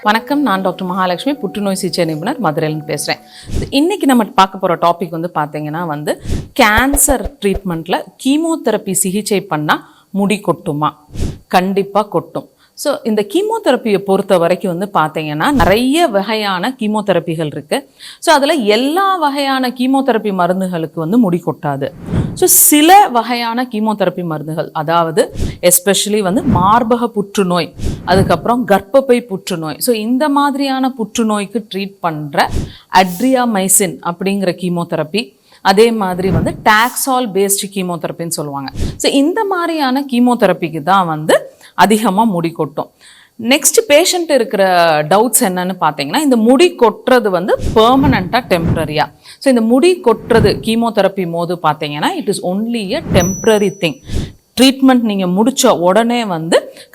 வணக்கம், நான் டாக்டர் மகாலட்சுமி, புற்றுநோய் சிகிச்சை நிபுணர், மதுரையிலிருந்து பேசுகிறேன். இன்றைக்கி நம்ம பார்க்க போகிற டாபிக் பார்த்தீங்கன்னா கேன்சர் ட்ரீட்மெண்ட்டில் கீமோதெரப்பி சிகிச்சை பண்ணால் முடி கொட்டுமா? கண்டிப்பாக கொட்டும். ஸோ இந்த கீமோதெரப்பியை பொறுத்த வரைக்கும் பார்த்தீங்கன்னா நிறைய வகையான கீமோதெரப்பிகள் இருக்குது. ஸோ அதில் எல்லா வகையான கீமோதெரப்பி மருந்துகளுக்கு முடி கொட்டாது. ஸோ சில வகையான கீமோதெரப்பி மருந்துகள், அதாவது எஸ்பெஷலி மார்பக புற்றுநோய், அதுக்கப்புறம் கர்ப்பப்பை புற்றுநோய், ஸோ இந்த மாதிரியான புற்றுநோய்க்கு ட்ரீட் பண்ணுற அட்ரியாமைசின் அப்படிங்கிற கீமோதெரப்பி, அதே மாதிரி டாக்ஸால் பேஸ்டு கீமோதெரப்பின்னு சொல்லுவாங்க. ஸோ இந்த மாதிரியான கீமோதெரப்பிக்கு தான் அதிகமாக முடி கொட்டும். நெக்ஸ்ட் பேஷண்ட் இருக்கிற டவுட்ஸ் என்னன்னு பார்த்தீங்கன்னா, இந்த முடி கொட்டுறது பெர்மனண்ட்டாக டெம்ப்ரரியா? ஸோ இந்த முடி கொட்டுறது கீமோதெரப்பி போது பார்த்தீங்கன்னா it is only a temporary thing. Treatment நீங்கள் முடித்த உடனே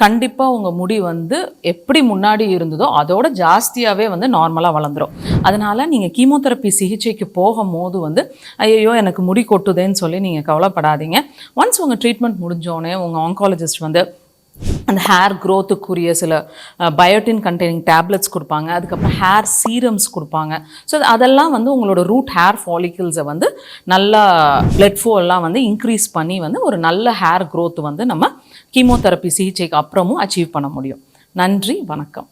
கண்டிப்பாக உங்கள் முடி எப்படி முன்னாடி இருந்ததோ அதோட ஜாஸ்தியாகவே நார்மலாக வளர்ந்துடும். அதனால் நீங்கள் கீமோதெரப்பி சிகிச்சைக்கு போகும்போது ஐயோ எனக்கு முடி கொட்டுதேன்னு சொல்லி நீங்கள் கவலைப்படாதீங்க. ஒன்ஸ் உங்கள் ட்ரீட்மெண்ட் முடிஞ்சோடனே உங்கள் ஆங்காலஜிஸ்ட் அந்த ஹேர் க்ரோத்துக்குரிய சில பயோட்டின் கண்டெய்னிங் டேப்லெட்ஸ் கொடுப்பாங்க. அதுக்கப்புறம் ஹேர் சீரம்ஸ் கொடுப்பாங்க. ஸோ அதெல்லாம் உங்களோட ரூட் ஹேர் ஃபாலிக்கிள்ஸை நல்லா பிளட் ஃப்ளோ எல்லாம் இன்க்ரீஸ் பண்ணி ஒரு நல்ல ஹேர் க்ரோத் நம்ம கீமோதெரப்பி சிகிச்சைக்கு அப்புறமும் அச்சீவ் பண்ண முடியும். நன்றி, வணக்கம்.